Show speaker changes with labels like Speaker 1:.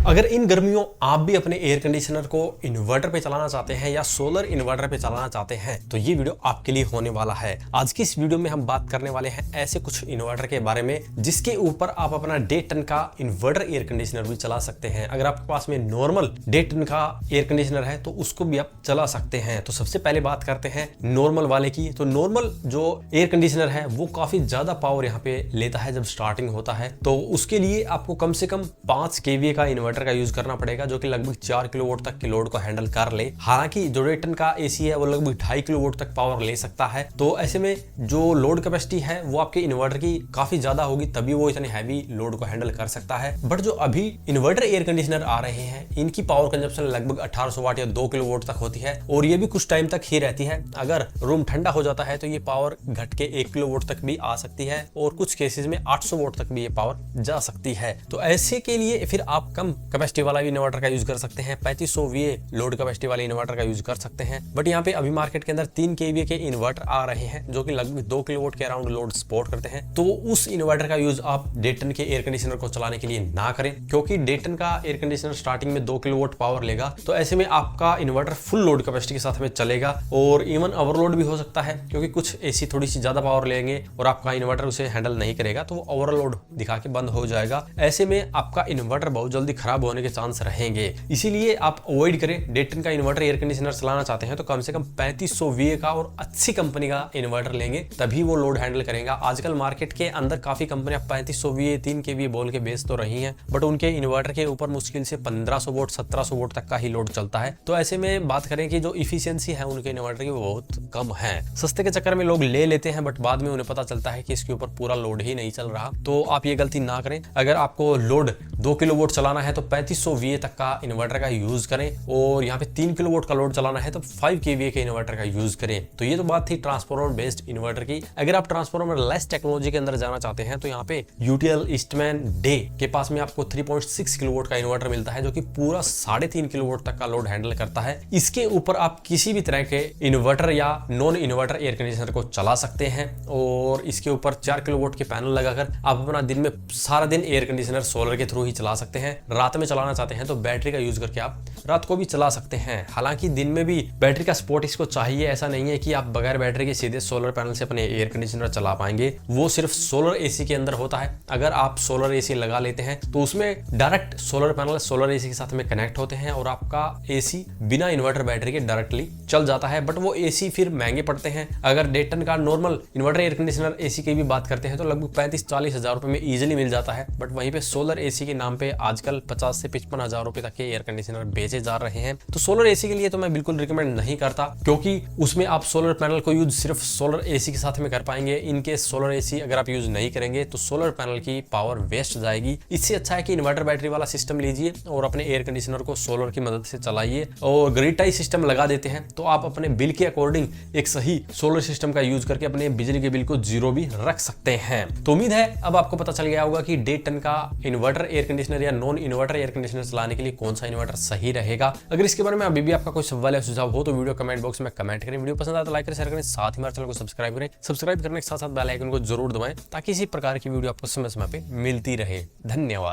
Speaker 1: अगर इन गर्मियों आप भी अपने एयर कंडीशनर को इन्वर्टर पे चलाना चाहते हैं या सोलर इन्वर्टर पे चलाना चाहते हैं तो ये वीडियो आपके लिए होने वाला है। आज की इस वीडियो में हम बात करने वाले हैं ऐसे कुछ इन्वर्टर के बारे में जिसके ऊपर आप अपना 1.5 टन का इन्वर्टर एयर कंडीशनर भी चला सकते हैं। अगर आपके पास में नॉर्मल 1.5 टन का एयर कंडीशनर है तो उसको भी आप चला सकते हैं। तो सबसे पहले बात करते हैं नॉर्मल वाले की। तो नॉर्मल जो एयर कंडीशनर है वो काफी ज्यादा पावर यहाँ पे लेता है जब स्टार्टिंग होता है, तो उसके लिए आपको कम से कम 5 kVA का इन्वर्टर का यूज करना पड़ेगा जो कि लगभग 4 किलोवाट तक की लोड को हैंडल कर ले। हालांकि जो 1.5 टन का एसी है वो लगभग 2.5 किलोवाट तक पावर ले सकता है। तो ऐसे में जो लोड कैपेसिटी है वो आपके इन्वर्टर की काफी ज्यादा होगी, तभी वो इतनी हैवी लोड को हैंडल कर सकता है। बट जो अभी इन्वर्टर एयर कंडीशनर आ रहे हैं इनकी पावर कंजप्शन लगभग 1800 वाट या 2 किलोवाट तक होती है और ये भी कुछ टाइम तक ही रहती है। अगर रूम ठंडा हो जाता है तो ये पावर घट के 1 किलोवाट तक भी आ सकती है और कुछ केसेस में 800 वाट तक भी ये पावर जा सकती है। तो ऐसे के लिए फिर आप कम कैपेसिटी वाला भी इन्वर्टर का यूज कर सकते हैं, 3500 VA लोड कैपेसिटी वाले इन्वर्टर का यूज कर सकते हैं। बट यहाँ पे अभी मार्केट के अंदर 3 kVA के इन्वर्टर आ रहे हैं जो कि लगभग 2 किलोवाट के अराउंड लोड सपोर्ट करते हैं। तो उस इन्वर्टर का यूज आप 1.5 टन के एयर कंडीशनर को चलाने के लिए ना करें, क्योंकि 1.5 टन का एयर कंडीशनर स्टार्टिंग में 2 किलोवाट पावर लेगा। तो ऐसे में आपका इन्वर्टर फुल लोड कैपेसिटी के साथ में चलेगा और इवन ओवरलोड भी हो सकता है, क्योंकि कुछ एसी थोड़ी सी ज्यादा पावर लेंगे और आपका इन्वर्टर उसे हैंडल नहीं करेगा तो वो ओवरलोड दिखा के बंद हो जाएगा। ऐसे में आपका इन्वर्टर बहुत जल्दी खराब होने के चांस रहेंगे। इसीलिए आप अवॉइड करें। 1.5 टन का इन्वर्टर एयर कंडीशनर चलाना चाहते हैं तो कम से कम 3500 VA का और अच्छी कंपनी का इन्वर्टर लेंगे, तभी वो लोड हैंडल करेगा। आजकल मार्केट के अंदर काफी कंपनियां 3500 VA 3 kVA बोल के बेच तो रही हैं, बट उनके इन्वर्टर के ऊपर मुश्किल से 1500 वोट 1700 वोट तक का ही लोड चलता है। तो ऐसे में बात करें कि जो इफिशियंसी है उनके इन्वर्टर की वो बहुत कम है। सस्ते के चक्कर में लोग ले लेते हैं बट बाद में उन्हें पता चलता है कि इसके ऊपर पूरा लोड ही नहीं चल रहा। तो आप ये गलती ना करें। अगर आपको लोड 2 किलोवाट चलाना है तो 3500 VA तक का इन्वर्टर का यूज करें और यहाँ पे 3 किलोवाट का लोड चलाना है तो 5 kVA के इन्वर्टर का यूज करें। तो ये तो बात थी ट्रांसफॉर्मर बेस्ड इन्वर्टर की। अगर आप ट्रांसफॉर्मर लेस टेक्नोलॉजी के अंदर जाना चाहते हैं तो यहाँ पे UTL ईस्टमैन डे के पास में आपको 3.6 किलोवाट का इन्वर्टर मिलता है जो कि पूरा 3.5 किलोवाट तक का लोड हैंडल करता है। इसके ऊपर आप किसी भी तरह के इन्वर्टर या नॉन इन्वर्टर एयर कंडीशनर को चला सकते हैं और इसके ऊपर 4 किलोवाट के पैनल लगाकर आप अपना दिन में सारा दिन एयर कंडीशनर सोलर के थ्रू ही चला सकते हैं। रात में चलाना चाहते हैं तो बैटरी का यूज करके आप रात को भी चला सकते हैं। हालांकि दिन में भी बैटरी का सपोर्ट इसको चाहिए, ऐसा नहीं है कि आप बगैर बैटरी के सीधे सोलर पैनल से अपने एयर कंडीशनर चला पाएंगे। वो सिर्फ सोलर एसी के अंदर होता है। अगर आप सोलर एसी लगा लेते हैं तो उसमें direct solar panel solar AC के साथ में कनेक्ट होते हैं और आपका एसी बिना इन्वर्टर बैटरी के डायरेक्टली चल जाता है। बट वो एसी फिर महंगे पड़ते हैं। अगर 1.5 टन का normal inverter air conditioner AC की भी बात करते हैं तो लगभग 35-40 हजार रुपए में इजिली मिल जाता है। बट वहीं पे सोलर एसी के नाम पे आजकल 50 से 55 हजार रुपए तक के एयर कंडीशनर बेचे जा रहे हैं। तो सोलर एसी के लिए तो मैं बिल्कुल रिकमेंड नहीं करता, क्योंकि उसमें आप सोलर पैनल को यूज सिर्फ सोलर एसी के साथ में कर पाएंगे। इनके सोलर एसी अगर आप यूज नहीं करेंगे तो सोलर पैनल की पावर वेस्ट जाएगी। इससे अच्छा है कि इन्वर्टर बैटरी वाला सिस्टम लीजिए और अपने एयर कंडीशनर को सोलर की मदद से चलाइए और ग्रिड टाई सिस्टम लगा देते हैं तो आप अपने बिल के अकॉर्डिंग एक सही सोलर सिस्टम का यूज करके अपने बिजली के बिल को जीरो भी रख सकते हैं। तो उम्मीद है अब आपको पता चल गया होगा कि 1.5 टन का इन्वर्टर एयर कंडीशनर या नॉन इन्वर्टर एयर कंडीशनर चलाने के लिए कौन सा इन्वर्टर सही रहेगा। अगर इसके बारे में अभी भी आपका कोई सवाल या सुझाव हो तो वीडियो कमेंट बॉक्स में कमेंट करें। वीडियो पसंद आए तो लाइक करें, शेयर करें, साथ ही हमारे चैनल को सब्सक्राइब करें। सब्सक्राइब करने के साथ साथ बेल आइकन को जरूर दबाएं ताकि इसी प्रकार की वीडियो आपको समय समय पे मिलती रहे। धन्यवाद।